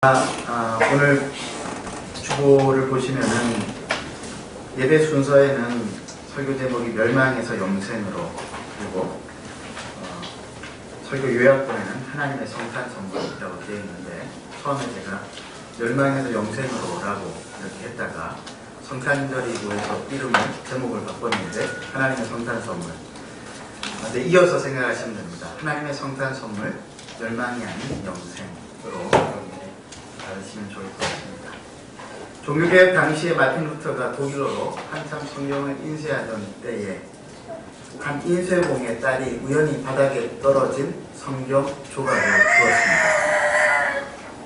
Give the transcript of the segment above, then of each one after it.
오늘 주보를 보시면은 예배 순서에는 설교 제목이 멸망에서 영생으로, 그리고 설교 요약본에는 하나님의 성탄 선물이라고 되어 있는데, 처음에 제가 멸망에서 영생으로라고 이렇게 했다가 성탄절이고 해서 제목을 바꿨는데 하나님의 성탄 선물. 이어서 생각하시면 됩니다. 하나님의 성탄 선물, 멸망이 아닌 영생으로 받으시면 좋을 것 같습니다. 종교개혁 당시에 마틴 루터가 독일어로 한참 성경을 인쇄하던 때에 한 인쇄공의 딸이 우연히 바닥에 떨어진 성경 조각을 주었습니다.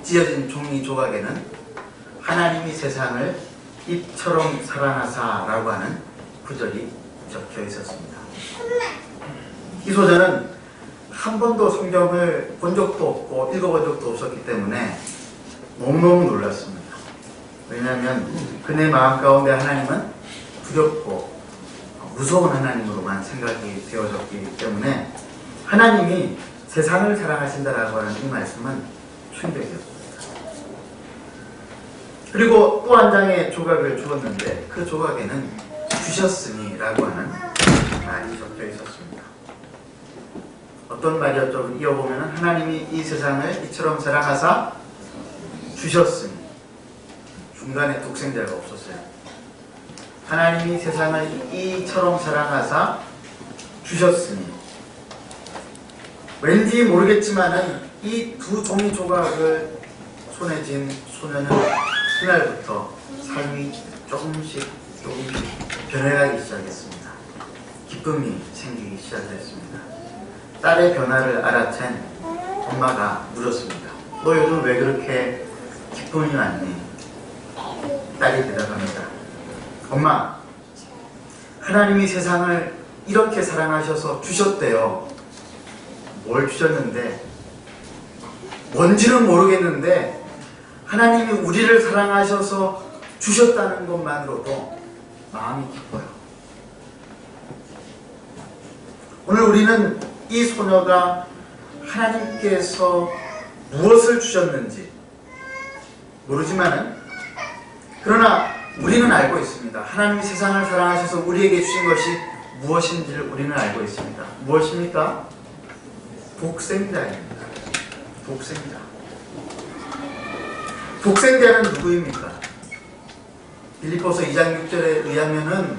찢어진 종이 조각에는 하나님이 세상을 입처럼 사랑하사 라고 하는 구절이 적혀 있었습니다. 이 소자는 한 번도 성경을 본 적도 없고 읽어본 적도 없었기 때문에 너무너무 놀랐습니다. 왜냐하면 그네 마음 가운데 하나님은 두렵고 무서운 하나님으로만 생각이 되어졌기 때문에 하나님이 세상을 사랑하신다라고 하는 이 말씀은 충격이었습니다. 그리고 또 한 장의 조각을 주었는데 그 조각에는 주셨으니 라고 하는 말이 적혀 있었습니다. 어떤 말이었죠? 이어보면 하나님이 이 세상을 이처럼 사랑하사 주셨으니, 중간에 독생자가 없었어요. 하나님이 세상을 이처럼 사랑하사 주셨으니, 왠지 모르겠지만은 이 두 종이 조각을 손에 쥔 소녀는 그날부터 삶이 조금씩 변해가기 시작했습니다. 기쁨이 생기기 시작했습니다. 딸의 변화를 알아챈 엄마가 물었습니다. 너 요즘 왜 그렇게 기쁨이 많니? 딸이 대답합니다. 엄마, 하나님이 세상을 이렇게 사랑하셔서 주셨대요. 뭘 주셨는데? 뭔지는 모르겠는데 하나님이 우리를 사랑하셔서 주셨다는 것만으로도 마음이 기뻐요. 오늘 우리는 이 소녀가 하나님께서 무엇을 주셨는지 모르지만은, 그러나 우리는 알고 있습니다. 하나님이 세상을 사랑하셔서 우리에게 주신 것이 무엇인지를 우리는 알고 있습니다. 무엇입니까? 독생자입니다. 독생자. 독생자는 누구입니까? 빌립보서 2장 6절에 의하면은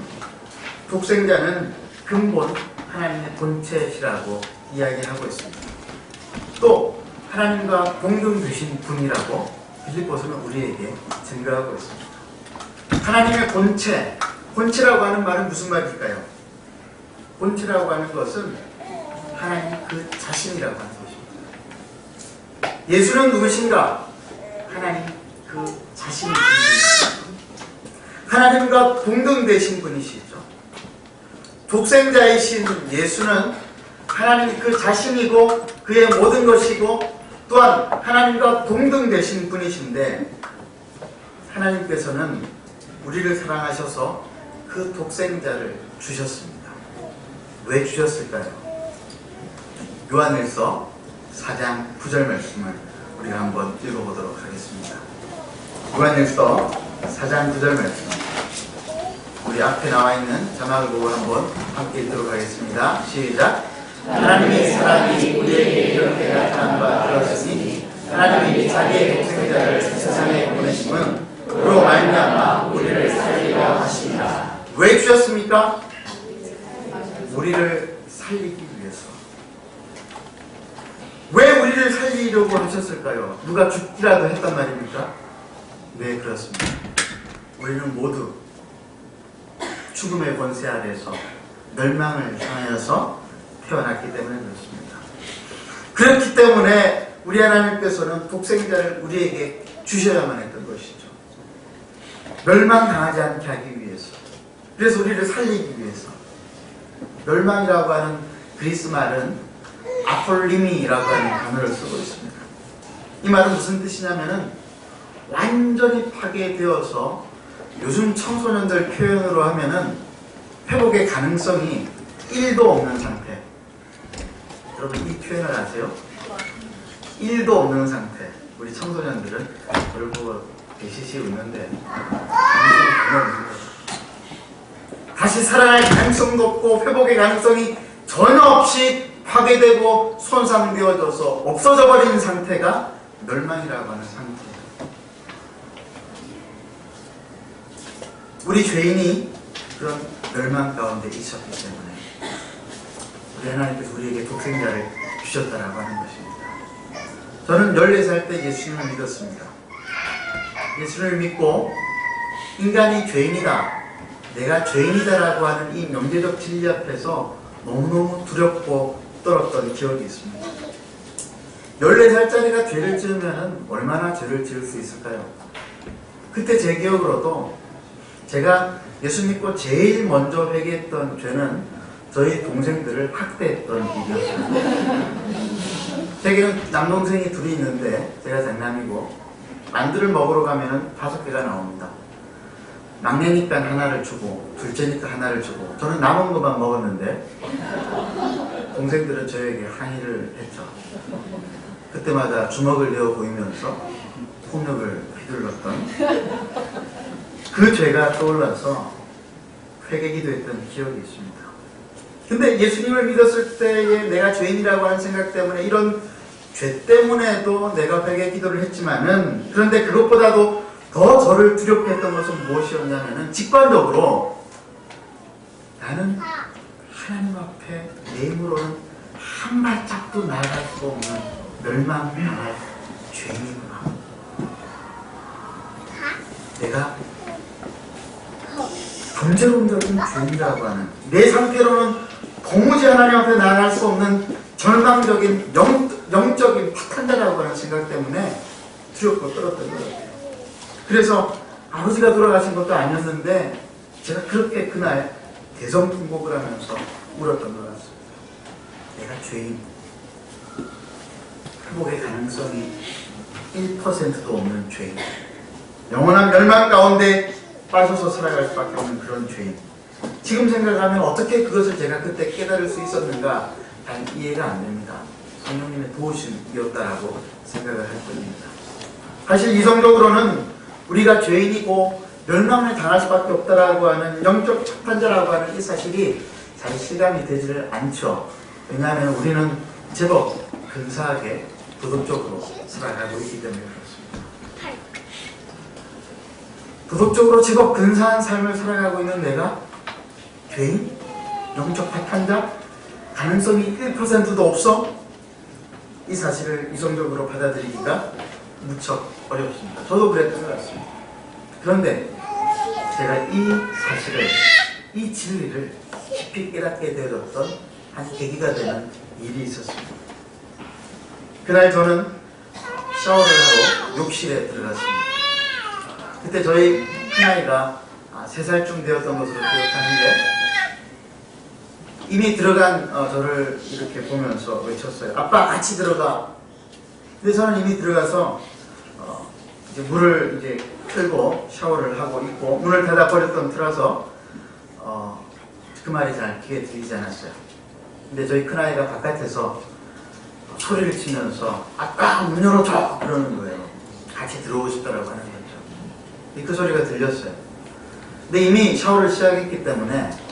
독생자는 근본 하나님의 본체시라고 이야기하고 있습니다. 또 하나님과 동등되신 분이라고 빌립보서는 우리에게 증거하고 있습니다. 하나님의 본체, 본체라고 하는 말은 무슨 말일까요? 본체라고 하는 것은 하나님 그 자신이라고 하는 것입니다. 예수는 누구신가? 하나님 그 자신이 분이십니다. 하나님과 동등되신 분이시죠. 독생자이신 예수는 하나님 그 자신이고 그의 모든 것이고 또한 하나님과 동등되신 분이신데, 하나님께서는 우리를 사랑하셔서 그 독생자를 주셨습니다. 왜 주셨을까요? 요한일서 4장 9절 말씀을 우리가 한번 읽어보도록 하겠습니다. 요한일서 4장 9절 말씀, 우리 앞에 나와 있는 자막을 보고 한번 함께 읽도록 하겠습니다. 시작. 하나님의 사랑이 우리에게 이렇게 나타난 바 되었으니 하나님이 자기의 독생자를 세상에 보내심은 그로 말미암아 우리를 살리려 하십니다. 왜 주셨습니까? 우리를 살리기 위해서. 왜 우리를 살리려고 하셨을까요? 누가 죽기라도 했단 말입니까? 네, 그렇습니다. 우리는 모두 죽음의 권세 아래에서 멸망을 향하여서 태어났기 때문에 그렇습니다. 그렇기 때문에 우리 하나님께서는 독생자를 우리에게 주셔야만 했던 것이죠. 멸망당하지 않게 하기 위해서. 그래서 우리를 살리기 위해서. 멸망이라고 하는 그리스 말은 아폴리미라고 하는 단어를 쓰고 있습니다. 이 말은 무슨 뜻이냐면은 완전히 파괴되어서, 요즘 청소년들 표현으로 하면은 회복의 가능성이 1도 없는 상태. 여러분 이 표현을 아세요? 1도 없는 상태. 우리 청소년들은 저를 보고 대시시 웃는데 다시 살아날 가능성도 없고 회복의 가능성이 전혀 없이 파괴되고 손상되어져서 없어져 버린 상태가 멸망이라고 하는 상태예요. 우리 죄인이 그런 멸망 가운데 있었기 때문에 우리 하나님께서 우리에게 독생자를 주셨다라고 하는 것입니다. 저는 14살 때 예수님을 믿었습니다. 예수를 믿고 인간이 죄인이다, 내가 죄인이다라고 하는 이 명제적 진리 앞에서 너무너무 두렵고 떨었던 기억이 있습니다. 14살짜리가 죄를 지으면 얼마나 죄를 지을 수 있을까요? 그때 제 기억으로도 제가 예수 믿고 제일 먼저 회개했던 죄는 저희 동생들을 학대했던 일이었어요. 제게는 남동생이 둘이 있는데 제가 장남이고 만두를 먹으러 가면 5개가 나옵니다. 막내니까 하나를 주고 둘째니까 하나를 주고 저는 남은 것만 먹었는데 동생들은 저에게 항의를 했죠. 그때마다 주먹을 내어 보이면서 폭력을 휘둘렀던 그 죄가 떠올라서 회개기도 했던 기억이 있습니다. 근데 예수님을 믿었을 때에 내가 죄인이라고 하는 생각 때문에 이런 죄 때문에도 내가 회개 기도를 했지만은, 그런데 그것보다도 더 저를 두렵게 했던 것은 무엇이었냐면은 직관적으로 나는 하나님 앞에 내 힘으로는 한 발짝도 나아갈 수 없는 멸망당할 죄인이구나. 내가 범죄론적인 죄인이라고 하는, 내 상태로는 도무지 하나님 앞에 나아갈 수 없는 절망적인 영적인 파탄자라고 하는 생각 때문에 두렵고 떨었던 것 같아요. 그래서 아버지가 돌아가신 것도 아니었는데 제가 그렇게 그날 대성통곡을 하면서 울었던 것 같습니다. 내가 죄인, 회복의 가능성이 1%도 없는 죄인, 영원한 멸망 가운데 빠져서 살아갈 수밖에 없는 그런 죄인. 지금 생각하면 어떻게 그것을 제가 그때 깨달을 수 있었는가 잘 이해가 안 됩니다. 성령님의 도우심이었다라고 생각을 할 뿐입니다. 사실 이성적으로는 우리가 죄인이고 멸망을 당할 수밖에 없다라고 하는 영적 착탄자라고 하는 이 사실이 잘 실감이 되지를 않죠. 왜냐하면 우리는 제법 근사하게 도덕적으로 살아가고 있기 때문에 그렇습니다. 도덕적으로 제법 근사한 삶을 살아가고 있는 내가 죄인? 영적 파탄자? 가능성이 1%도 없어? 이 사실을 이성적으로 받아들이기가 무척 어렵습니다. 저도 그랬던 것 같습니다. 그런데 제가 이 사실을, 이 진리를 깊이 깨닫게 되었던 한 계기가 되는 일이 있었습니다. 그날 저는 샤워를 하러 욕실에 들어갔습니다. 그때 저희 큰아이가 3살쯤 되었던 것으로 기억하는데 이미 들어간 저를 이렇게 보면서 외쳤어요. 아빠 같이 들어가. 근데 저는 이미 들어가서 이제 물을 이제 틀고 샤워를 하고 있고 문을 닫아 버렸던 틀어서 그 말이 잘 귀에 들리지 않았어요. 근데 저희 큰아이가 바깥에서 소리를 치면서 아빠 문 열어줘 그러는 거예요. 같이 들어오고 싶다라고 하는 거죠. 그 소리가 들렸어요. 근데 이미 샤워를 시작했기 때문에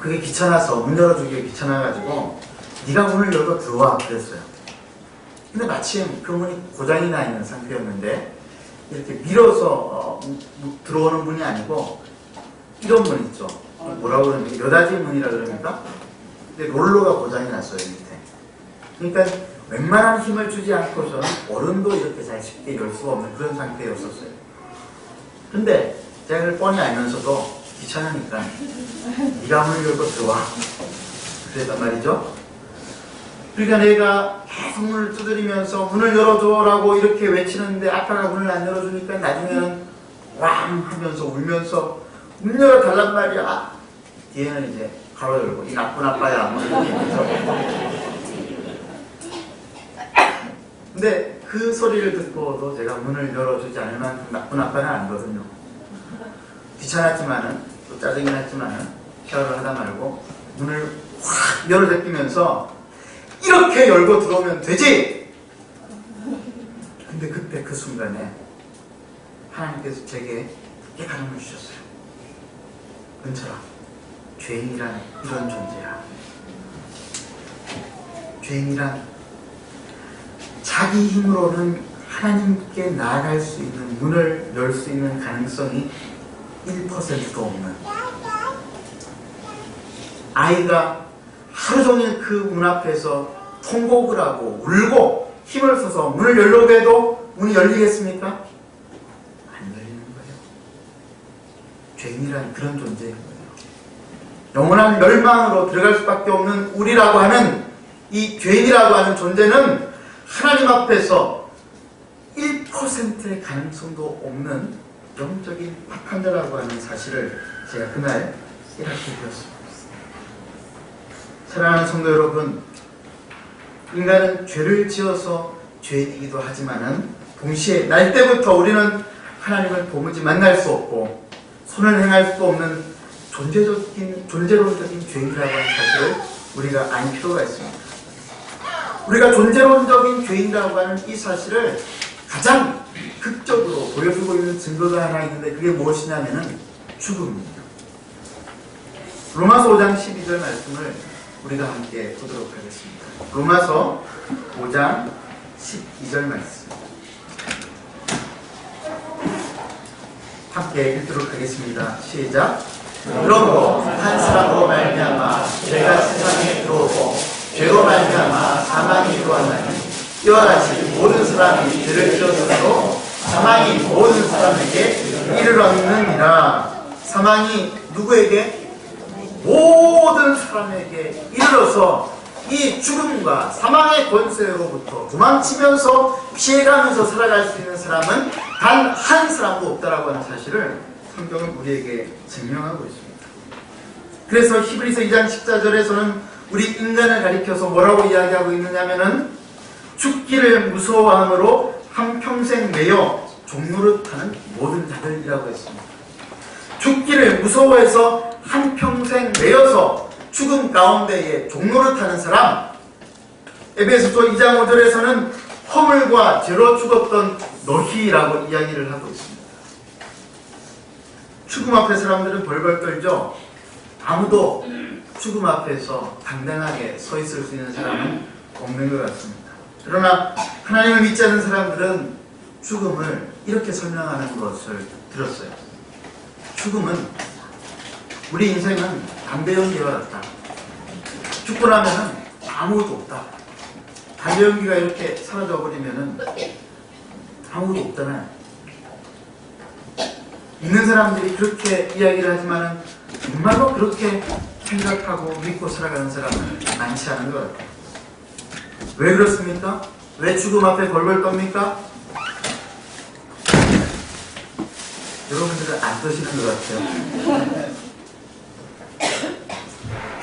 그게 귀찮아서 문 열어주기가 귀찮아가지고 네가 문을 열고 들어와 그랬어요. 근데 마침 그 문이 고장이 나 있는 상태였는데 이렇게 밀어서 들어오는 문이 아니고 이런 문 있죠. 뭐라고 그러는지 여닫이 문이라 그럽니까? 근데 롤러가 고장이 났어요 밑에. 그러니까 웬만한 힘을 주지 않고서는 어른도 이렇게 잘 쉽게 열 수가 없는 그런 상태였었어요. 근데 제가 그걸 뻔히 알면서도 귀찮으니까 네가 문을 열고 들어와 그랬단 말이죠. 그러니까 내가 계속 문을 두드리면서 문을 열어줘라고 이렇게 외치는데 아빠가 문을 안 열어주니까 나중에는 왕 하면서 울면서 문 열어달란 말이야. 뒤에는 이제 가로 열고 이 나쁜 아빠야 뭐 이렇게 해서. 근데 그 소리를 듣고도 제가 문을 열어주지 않을 만큼 나쁜 아빠는 아니거든요. 귀찮았지만은 또 짜증이 났지만은 샤워를 하다 말고 문을 확 열어제끼면서 이렇게 열고 들어오면 되지! 근데 그때 그 순간에 하나님께서 제게 깨달음을 주셨어요. 은철아, 죄인이란 이런 존재야. 죄인이란 자기 힘으로는 하나님께 나아갈 수 있는 문을 열 수 있는 가능성이 1%도 없는 아이가 하루 종일 그 문 앞에서 통곡을 하고 울고 힘을 써서 문을 열려고 해도 문이 열리겠습니까? 안 열리는 거예요. 죄인이란 그런 존재인 거예요. 영원한 멸망으로 들어갈 수밖에 없는 우리라고 하는 이 죄인이라고 하는 존재는 하나님 앞에서 1%의 가능성도 없는 영적인 악한 자라고 하는 사실을 제가 그날 깨닫게 되었습니다. 사랑하는 성도 여러분, 인간은 죄를 지어서 죄인이기도 하지만은 동시에 날 때부터 우리는 하나님을 도무지 만날 수 없고 손을 행할 수 없는 존재론적인 죄인이라고 하는 사실을 우리가 알 필요가 있습니다. 우리가 존재론적인 죄인이라고 하는 이 사실을 가장 극적으로 보여주고 있는 증거가 하나 있는데 그게 무엇이냐면은 죽음입니다. 로마서 5장 12절 말씀을 우리가 함께 보도록 하겠습니다. 로마서 5장 12절 말씀 함께 읽도록 하겠습니다. 시작. 그러므로 한 사람으로 말미암아 죄가 세상에 들어오고 죄로 말미암아 사망이 들어왔나니 이와 같이 모든 사람이 죄를 지었으므로 사망이 모든 사람에게 이르렀느니라. 사망이 누구에게? 모든 사람에게 이르러서 이 죽음과 사망의 권세로부터 도망치면서 피해가면서 살아갈 수 있는 사람은 단 한 사람도 없다라고 하는 사실을 성경은 우리에게 증명하고 있습니다. 그래서 히브리서 2장 14절에서는 우리 인간을 가리켜서 뭐라고 이야기하고 있느냐면은 죽기를 무서워함으로 한평생 매여 종노릇하는 모든 자들이라고 했습니다. 죽기를 무서워해서 한평생 매여서 죽음 가운데에 종노릇하는 사람, 에베소서 2장 5절에서는 허물과 죄로 죽었던 너희라고 이야기를 하고 있습니다. 죽음 앞에 사람들은 벌벌 떨죠. 아무도 죽음 앞에서 당당하게 서 있을 수 있는 사람은 없는 것 같습니다. 그러나 하나님을 믿지 않는 사람들은 죽음을 이렇게 설명하는 것을 들었어요. 죽음은 우리 인생은 담배 연기와 같다. 죽고 나면은 아무것도 없다. 담배 연기가 이렇게 사라져 버리면은 아무것도 없잖아요. 있는 사람들이 그렇게 이야기를 하지만은 정말로 그렇게 생각하고 믿고 살아가는 사람은 많지 않은 것 같아요. 왜 그렇습니까? 왜 죽음 앞에 벌벌 떱니까? 여러분들은 안 떠시는 것 같아요.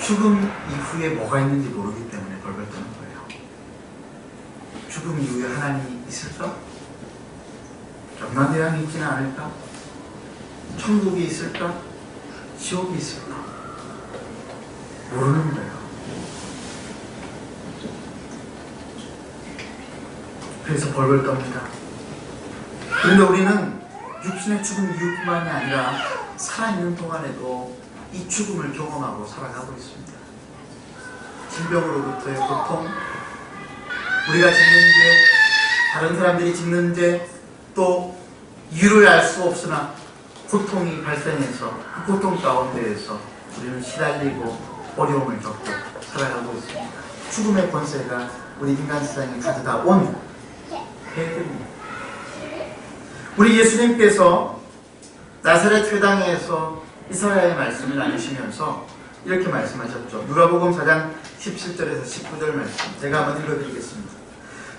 죽음 이후에 뭐가 있는지 모르기 때문에 벌벌 떠는 거예요. 죽음 이후에 하나님이 있을까? 영광대왕이 있지는 않을까? 천국이 있을까? 지옥이 있을까? 모르는 거예요. 그래서 벌벌 떱니다. 그런데 우리는 육신의 죽음 이후뿐만이 아니라 살아있는 동안에도 이 죽음을 경험하고 살아가고 있습니다. 질병으로부터의 고통, 우리가 짓는 죄, 다른 사람들이 짓는 죄, 또 이유를 알 수 없으나 고통이 발생해서 그 고통 가운데에서 우리는 시달리고 어려움을 겪고 살아가고 있습니다. 죽음의 권세가 우리 인간 세상에 가져다 온 해들입니다. 우리 예수님께서 나사렛 회당에서 이사야의 말씀을 나누시면서 이렇게 말씀하셨죠. 누가복음 4장 17절에서 19절 말씀 제가 한번 읽어드리겠습니다.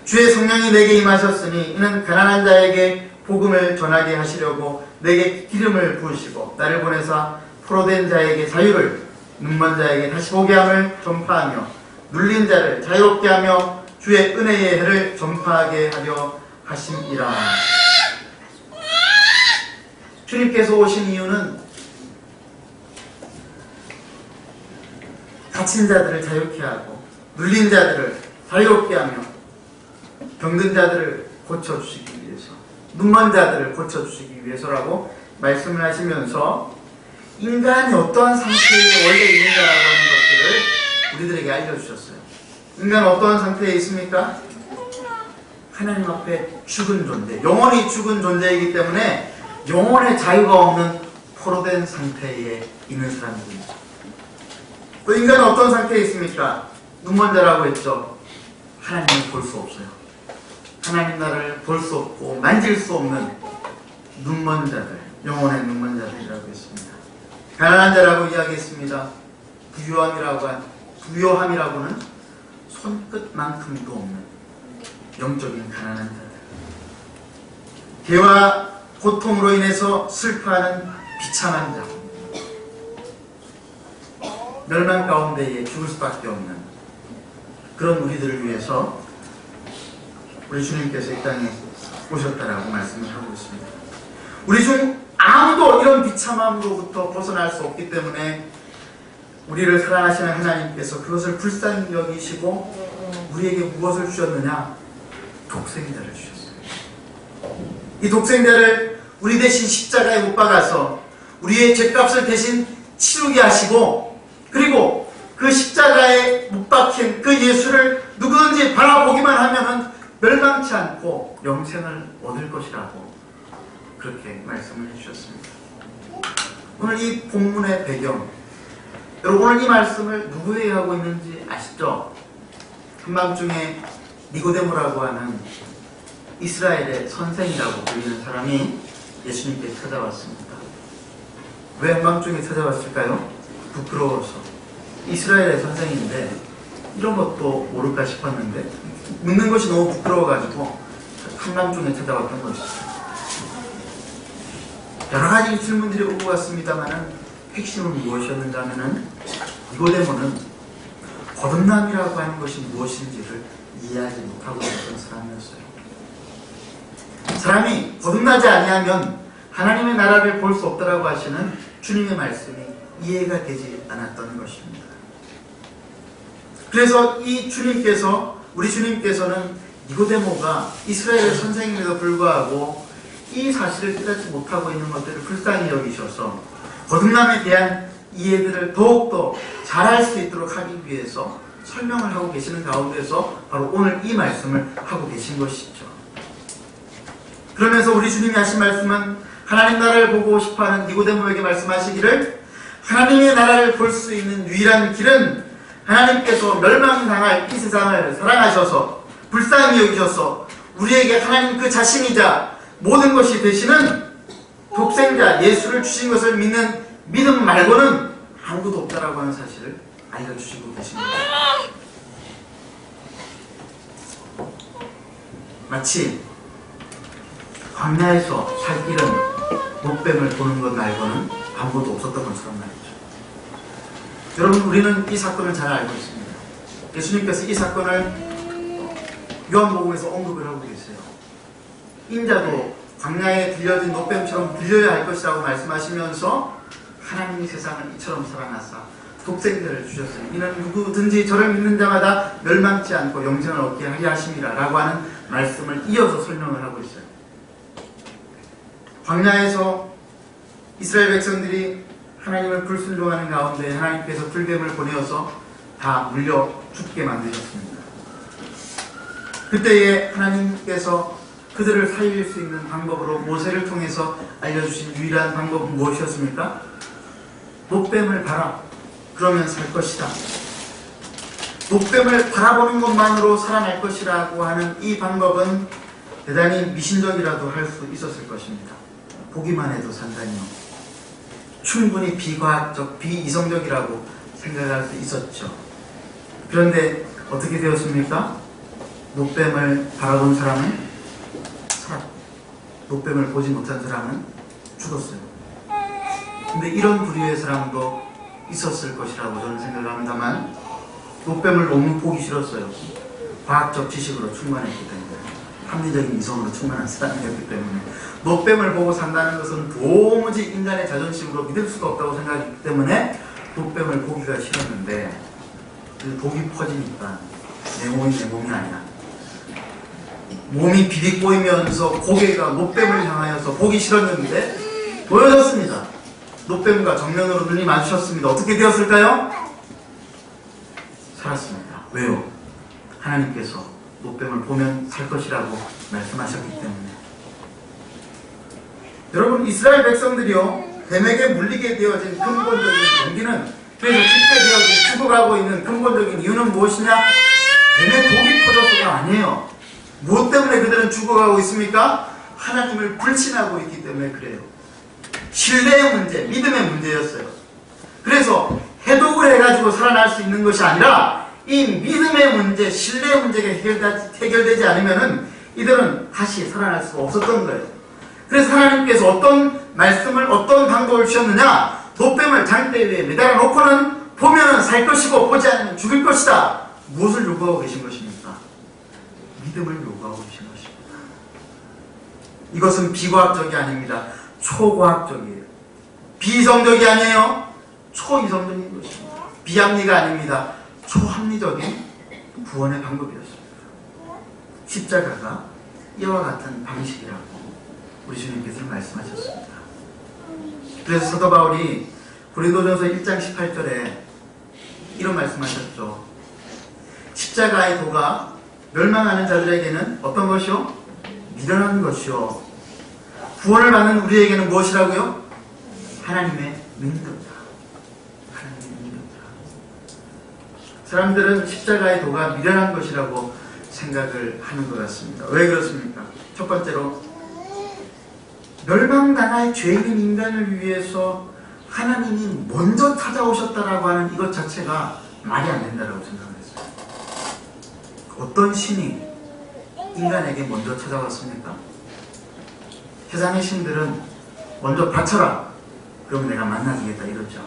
주의 성령이 내게 임하셨으니 이는 가난한 자에게 복음을 전하게 하시려고 내게 기름을 부으시고 나를 보내사 포로된 자에게 자유를, 눈먼 자에게 다시 보게 함을 전파하며 눌린 자를 자유롭게 하며 주의 은혜의 해를 전파하게 하려 하심이라. 주님께서 오신 이유는 갇힌 자들을 자유케 하고 눌린 자들을 자유롭게 하며 병든 자들을 고쳐주시기 위해서, 눈먼 자들을 고쳐주시기 위해서라고 말씀을 하시면서 인간이 어떠한 상태에 원래 있는가라고 하는 것들을 우리들에게 알려주셨어요. 인간은 어떠한 상태에 있습니까? 하나님 앞에 죽은 존재, 영원히 죽은 존재이기 때문에 영원의 자유가 없는 포로된 상태에 있는 사람들입니다. 또 인간은 어떤 상태에 있습니까? 눈먼 자라고 했죠. 하나님을 볼 수 없어요. 하나님 나라를 볼 수 없고 만질 수 없는 눈먼 자들, 영혼의 눈먼 자들이라고 했습니다. 가난한 자라고 이야기했습니다. 부요함이라고는 손끝만큼도 없는 영적인 가난한 자들. 개와 고통으로 인해서 슬퍼하는 비참한 자. 멸망 가운데에 죽을 수밖에 없는 그런 우리들을 위해서 우리 주님께서 이 땅에 오셨다라고 말씀을 하고 있습니다. 우리 중 아무도 이런 비참함으로부터 벗어날 수 없기 때문에 우리를 사랑하시는 하나님께서 그것을 불쌍히 여기시고 우리에게 무엇을 주셨느냐? 독생자를 주셨어요. 이 독생자를 우리 대신 십자가에 못 박아서 우리의 죄값을 대신 치르게 하시고, 그리고 그 십자가에 못 박힌 그 예수를 누구든지 바라보기만 하면은 멸망치 않고 영생을 얻을 것이라고 그렇게 말씀을 해주셨습니다. 오늘 이 본문의 배경, 여러분 오늘 이 말씀을 누구에게 하고 있는지 아시죠? 한밤중에 니고데모라고 하는 이스라엘의 선생이라고 불리는 사람이 예수님께 찾아왔습니다. 왜 한밤중에 찾아왔을까요? 부끄러워서. 이스라엘의 선생인데 이런 것도 모를까 싶었는데 묻는 것이 너무 부끄러워가지고 한밤중에 찾아왔던 것이죠. 여러 가지 질문들이 오고 갔습니다만은 핵심은 무엇이었는가 하면은 니고데모는 거듭남이라고 하는 것이 무엇인지를 이해하지 못하고 있던 사람이었어요. 사람이 거듭나지 아니하면 하나님의 나라를 볼 수 없다라고 하시는 주님의 말씀이 이해가 되지 않았던 것입니다. 그래서 우리 주님께서는 니고데모가 이스라엘의 선생님에도 불구하고 이 사실을 깨닫지 못하고 있는 것들을 불쌍히 여기셔서 거듭남에 대한 이해들을 더욱더 잘할 수 있도록 하기 위해서 설명을 하고 계시는 가운데서 바로 오늘 이 말씀을 하고 계신 것이죠. 그러면서 우리 주님이 하신 말씀은 하나님 나라를 보고 싶어하는 니고데모에게 말씀하시기를 하나님의 나라를 볼 수 있는 유일한 길은 하나님께서 멸망당할 이 세상을 사랑하셔서 불쌍히 여기셔서 우리에게 하나님 그 자신이자 모든 것이 되시는 독생자 예수를 주신 것을 믿는 믿음 말고는 아무것도 없다라고 하는 사실을 알려주시고 계십니다. 마치 광야에서 살 길은 목뱀을 보는 것 말고는 아무것도 없었던 것처럼 말이죠. 여러분 우리는 이 사건을 잘 알고 있습니다. 예수님께서 이 사건을 요한복음에서 언급을 하고 계세요. 인자도 광야에 들려진 녹뱀처럼 들려야 할 것이라고 말씀하시면서 하나님이 세상을 이처럼 사랑하사 독생자를 주셨으니 이는 누구든지 저를 믿는 자마다 멸망치 않고 영생을 얻게 하려 하심이라 라고 하는 말씀을 이어서 설명을 하고 있어요. 광야에서 이스라엘 백성들이 하나님을 불순종하는 가운데 하나님께서 불뱀을 보내어서 다 물려 죽게 만드셨습니다. 그때에 하나님께서 그들을 살릴 수 있는 방법으로 모세를 통해서 알려주신 유일한 방법은 무엇이었습니까? 목뱀을 봐라. 그러면 살 것이다. 목뱀을 바라보는 것만으로 살아날 것이라고 하는 이 방법은 대단히 미신적이라도 할 수 있었을 것입니다. 보기만 해도 산다니요. 충분히 비과학적, 비이성적이라고 생각할 수 있었죠. 그런데 어떻게 되었습니까? 목뱀을 바라본 사람은 살았고 목뱀을 보지 못한 사람은 죽었어요. 근데 이런 부류의 사람도 있었을 것이라고 저는 생각합니다만 목뱀을 너무 보기 싫었어요. 과학적 지식으로 충만했기 때문에, 합리적인 이성으로 충만한 사람이었기 때문에 목뱀을 보고 산다는 것은 도무지 인간의 자존심으로 믿을 수가 없다고 생각했기 때문에 목뱀을 보기가 싫었는데 독이 퍼지니까 내 몸이 아니라 몸이 비비꼬이면서 고개가 노뱀을 향하여서 보기 싫었는데 보여졌습니다. 노뱀과 정면으로 눈이 마주쳤습니다. 어떻게 되었을까요? 살았습니다. 왜요? 하나님께서 노뱀을 보면 살 것이라고 말씀하셨기 때문에. 여러분, 이스라엘 백성들이요, 뱀에게 물리게 되어진 근본적인 동기는, 그래서 죽게 되어진 죽어가고 있는 근본적인 이유는 무엇이냐? 뱀의 독이 퍼져서가 아니에요. 무엇 때문에 그들은 죽어가고 있습니까? 하나님을 불신하고 있기 때문에 그래요. 신뢰의 문제, 믿음의 문제였어요. 그래서 해독을 해가지고 살아날 수 있는 것이 아니라 이 믿음의 문제, 신뢰의 문제가 해결되지 않으면은 이들은 다시 살아날 수가 없었던 거예요. 그래서 하나님께서 어떤 말씀을, 어떤 방법을 주셨느냐? 노뱀을 장대 위에 매달아 놓고는 보면은 살 것이고 보지 않으면 죽을 것이다. 무엇을 요구하고 계신 것입니까? 믿음을 요구하고 계신 것입니다. 이것은 비과학적이 아닙니다. 초과학적이에요. 비이성적이 아니에요. 초이성적인 것입니다. 비합리가 아닙니다. 초합리적인 구원의 방법이었습니다. 십자가가 이와 같은 방식이라고 우리 주님께서 말씀하셨습니다. 그래서 사도 바울이 고린도전서 1장 18절에 이런 말씀하셨죠. 십자가의 도가 멸망하는 자들에게는 어떤 것이요? 미련한 것이요. 구원을 받는 우리에게는 무엇이라고요? 하나님의 능력이다. 하나님의 능력이다. 사람들은 십자가의 도가 미련한 것이라고 생각을 하는 것 같습니다. 왜 그렇습니까? 첫 번째로, 멸망당할 죄인인 인간을 위해서 하나님이 먼저 찾아오셨다라고 하는 이것 자체가 말이 안 된다라고 생각했어요. 어떤 신이 인간에게 먼저 찾아왔습니까? 세상의 신들은 먼저 바쳐라, 그러면 내가 만나주겠다 이러죠.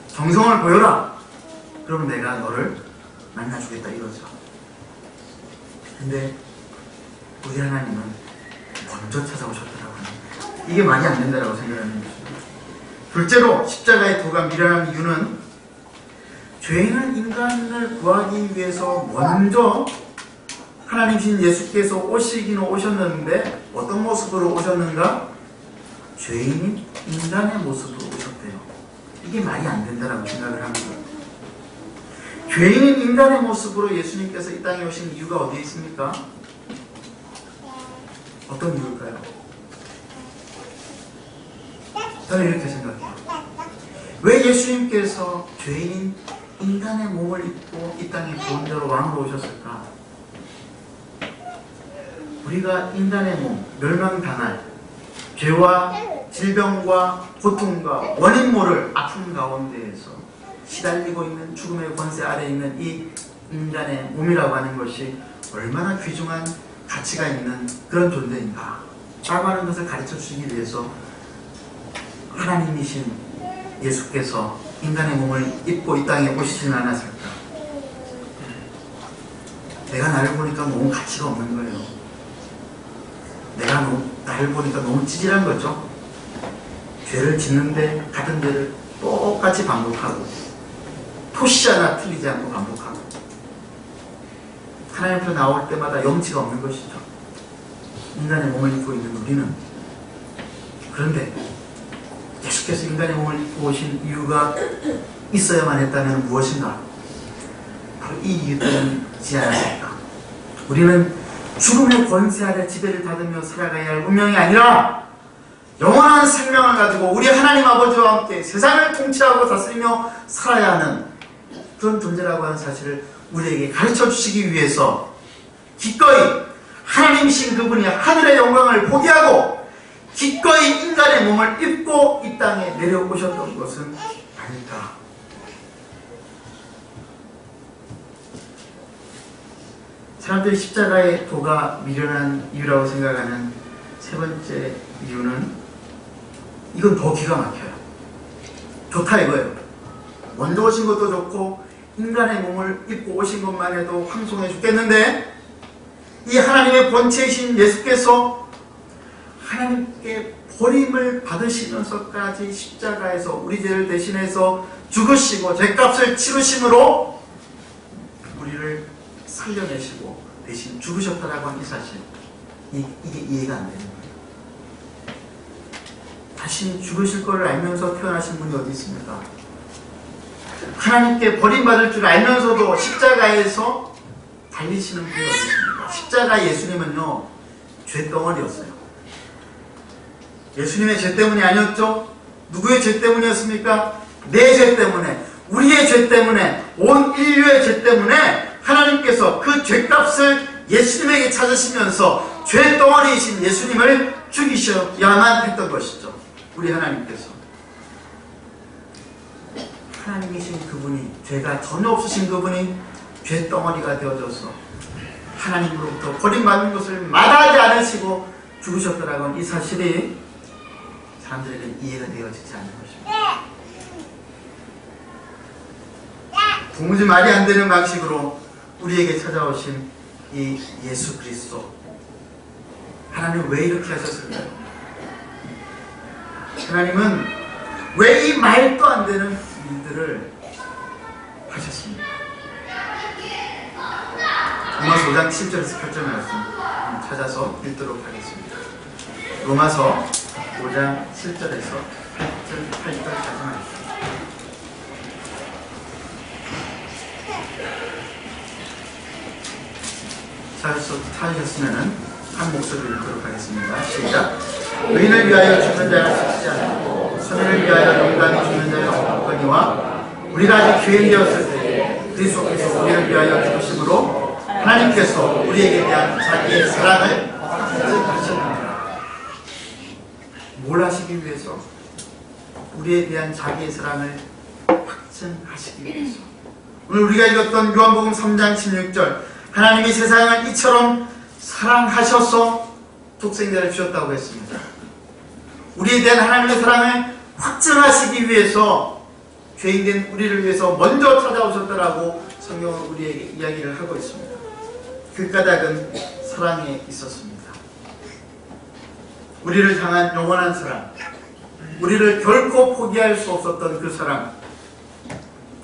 정성을 보여라, 그러면 내가 너를 만나주겠다 이러죠. 근데 우리 하나님은 먼저 찾아오셨더라고요. 이게 말이 안 된다고 생각하는 것입니다. 둘째로, 십자가의 도가 미련한 이유는 죄인은 인간을 구하기 위해서 먼저 하나님이신 예수께서 오시기는 오셨는데 어떤 모습으로 오셨는가? 죄인인 인간의 모습으로 오셨대요. 이게 말이 안 된다고 생각을 합니다. 죄인인 인간의 모습으로 예수님께서 이 땅에 오신 이유가 어디에 있습니까? 어떤 이유일까요? 저는 이렇게 생각해요. 왜 예수님께서 죄인인 인간의 몸을 입고 이 땅에 구원자로 왕으로 오셨을까? 우리가 인간의 몸, 멸망당할 죄와 질병과 고통과 원인 모를 아픔 가운데에서 시달리고 있는 죽음의 권세 아래에 있는 이 인간의 몸이라고 하는 것이 얼마나 귀중한 가치가 있는 그런 존재인가 라고 하는 것을 가르쳐 주시기 위해서 하나님이신 예수께서 인간의 몸을 입고 이 땅에 오시진 않았을까? 내가 나를 보니까 너무 가치가 없는 거예요. 내가 나를 보니까 너무 찌질한 거죠. 죄를 짓는데 같은 죄를 똑같이 반복하고 토시 하나 틀리지 않고 반복하고 하나님 앞에 나올 때마다 염치가 없는 것이죠. 인간의 몸을 입고 있는 우리는. 그런데 예수께서 인간의 몸을 입고 오신 이유가 있어야만 했다면 무엇인가? 바로 이 이유 때문이지 않았을까? 우리는 죽음의 권세 아래 지배를 받으며 살아가야 할 운명이 아니라 영원한 생명을 가지고 우리 하나님 아버지와 함께 세상을 통치하고 다스리며 살아야 하는 그런 존재라고 하는 사실을 우리에게 가르쳐 주시기 위해서 기꺼이 하나님이신 그분이 하늘의 영광을 포기하고 기꺼이 인간의 몸을 입고 이 땅에 내려오셨던 것은 아닐까. 사람들이 십자가의 도가 미련한 이유라고 생각하는 세 번째 이유는 이건 더 기가 막혀요. 좋다 이거예요. 먼저 오신 것도 좋고 인간의 몸을 입고 오신 것만 해도 황송해 죽겠는데 이 하나님의 본체이신 예수께서 하나님께 버림을 받으시면서까지 십자가에서 우리 죄를 대신해서 죽으시고 죄값을 치르심으로 우리를 살려내시고 대신 죽으셨다라고 하는 이 사실, 이게 이해가 안 되는 거예요. 다시 죽으실 것을 알면서 태어나신 분이 어디 있습니까? 하나님께 버림받을 줄 알면서도 십자가에서 달리시는 분이 어디 있습니까? 십자가 예수님은요, 죄덩어리였어요. 예수님의 죄 때문이 아니었죠? 누구의 죄 때문이었습니까? 내 죄 때문에, 우리의 죄 때문에, 온 인류의 죄 때문에 하나님께서 그 죄값을 예수님에게 찾으시면서 죄덩어리이신 예수님을 죽이셔야만 했던 것이죠. 우리 하나님께서. 하나님이신 그분이, 죄가 전혀 없으신 그분이 죄덩어리가 되어져서 하나님으로부터 버림받는 것을 마다하지 않으시고 죽으셨더라고 하는 이 사실이 사람들에게 이해가 되어지지 않는 것입니다. 도무지 말이 안 되는 방식으로 우리에게 찾아오신 이 예수 그리스도, 하나님 왜 이렇게 하셨을까요? 하나님은 왜 이 말도 안 되는 일들을 하셨습니까? 로마서 5장 7절에서 8절 말씀 찾아서 읽도록 하겠습니다. 로마서 5장 7절에서 8절까지 말씀. 찾으셨으면 한 목소리를 읽도록 하겠습니다. 시작. 의인을 위하여 죽는 자가 죽지 않고 선인을 위하여 영광이 죽는 자가 없거니와 우리가 아직 죄인되었을 때 그리스도께서 우리를 위하여 죽으심으로 하나님께서 우리에게 대한 자기의 사랑을 확증하셨느니라. 뭘 하시기 위해서? 우리에 대한 자기의 사랑을 확증하시기 위해서. 오늘 우리가 읽었던 요한복음 3장 16절, 하나님이 세상을 이처럼 사랑하셔서 독생자를 주셨다고 했습니다. 우리에 대한 하나님의 사랑을 확증하시기 위해서 죄인된 우리를 위해서 먼저 찾아오셨다라고 성경은 우리에게 이야기를 하고 있습니다. 그 까닭은 사랑에 있었습니다. 우리를 향한 영원한 사랑, 우리를 결코 포기할 수 없었던 그 사랑.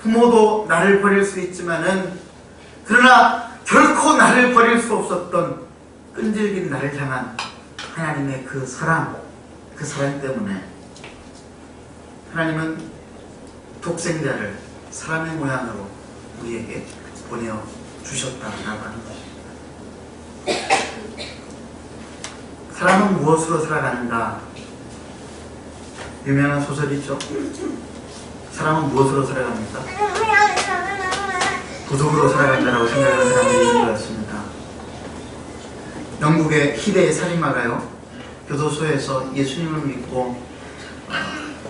부모도 나를 버릴 수 있지만은, 그러나 결코 나를 버릴 수 없었던 끈질긴 나를 향한 하나님의 그 사랑 때문에 하나님은 독생자를 사람의 모양으로 우리에게 보내주셨다라고 하는 것입니다. 사람은 무엇으로 살아가는가? 유명한 소설이죠. 사람은 무엇으로 살아갑니까? 도덕으로 살아간다라고 생각하는 사람들이 있는 것 같습니다. 영국의 희대의 살인마가요, 교도소에서 예수님을 믿고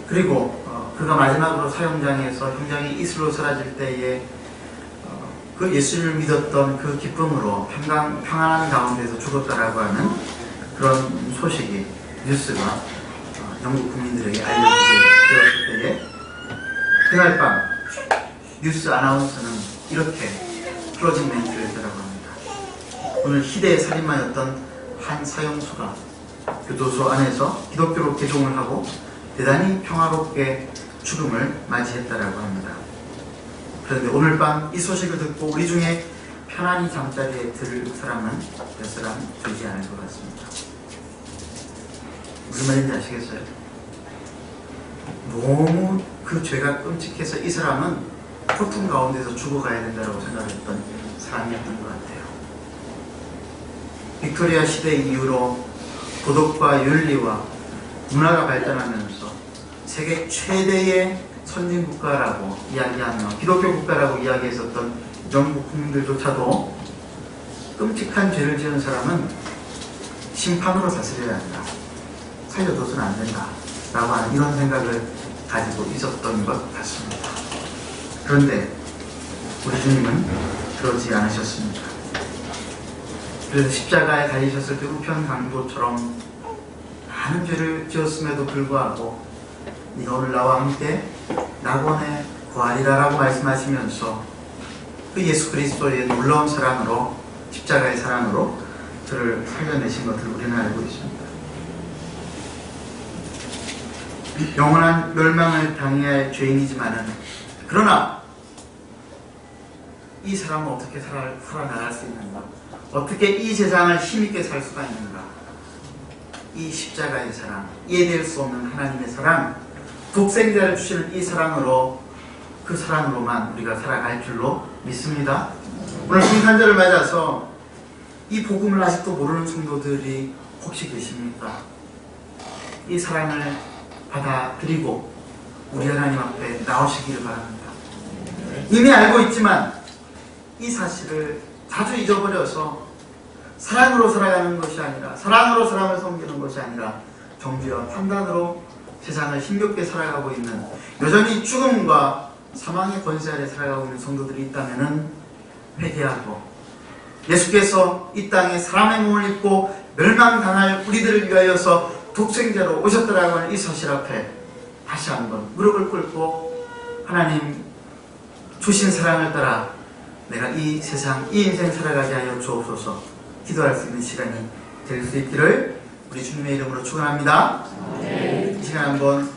그리고 그가 마지막으로 사형장에서 형장이 이슬로 사라질 때에 그 예수님을 믿었던 그 기쁨으로 평안한 가운데서 죽었다라고 하는 그런 소식이, 뉴스가 영국 국민들에게 알려지게 되었을 때에 그날 밤 뉴스 아나운서는 이렇게 클로징 멘트를 했다고 합니다. 오늘 희대의 살인마였던 한 사형수가 교도소 안에서 기독교로 개종을 하고 대단히 평화롭게 죽음을 맞이했다라고 합니다. 그런데 오늘 밤 이 소식을 듣고 우리 중에 편안히 잠자리에 들 사람은 몇 사람 들지 않을 것 같습니다. 무슨 말인지 아시겠어요? 너무 그 죄가 끔찍해서 이 사람은 고통 가운데서 죽어가야 된다고 생각했던 사람이었던 것 같아요. 빅토리아 시대 이후로 도덕과 윤리와 문화가 발전하면서 세계 최대의 선진국가라고 이야기하며 기독교 국가라고 이야기했었던 영국 국민들조차도 끔찍한 죄를 지은 사람은 심판으로 다스려야 한다, 살려둬서는 안 된다 라고 하는 이런 생각을 가지고 있었던 것 같습니다. 그런데 우리 주님은 그러지 않으셨습니다. 그래서 십자가에 달리셨을 때 우편 강도처럼 많은 죄를 지었음에도 불구하고 네가 오늘 나와 함께 낙원에 거하리라 라고 말씀하시면서 그 예수 그리스도의 놀라운 사랑으로, 십자가의 사랑으로 저를 살려내신 것을 우리는 알고 있습니다. 영원한 멸망을 당해야 할 죄인이지만은, 그러나 이 사람은 어떻게 살아나갈 수 있는가? 어떻게 이 세상을 힘있게 살 수가 있는가? 이 십자가의 사랑, 이해될 수 없는 하나님의 사랑, 독생자를 주시는 이 사랑으로, 그 사랑으로만 우리가 살아갈 줄로 믿습니다. 오늘 성탄절을 맞아서 이 복음을 아직도 모르는 성도들이 혹시 계십니까? 이 사랑을 받아들이고 우리 하나님 앞에 나오시기를 바랍니다. 이미 알고 있지만 이 사실을 자주 잊어버려서 사랑으로 살아가는 것이 아니라, 사랑으로 사람을 섬기는 것이 아니라 정죄와 판단으로 세상을 힘겹게 살아가고 있는, 여전히 죽음과 사망의 권세 아래 살아가고 있는 성도들이 있다면 회개하고 예수께서 이 땅에 사람의 몸을 입고 멸망당할 우리들을 위하여서 독생자로 오셨더라고 하는 이 사실 앞에 다시 한번 무릎을 꿇고 하나님 주신 사랑을 따라 내가 이 세상, 이 인생 살아가게 하여 주옵소서 기도할 수 있는 시간이 될 수 있기를 우리 주님의 이름으로 축원합니다. 이 시간 한번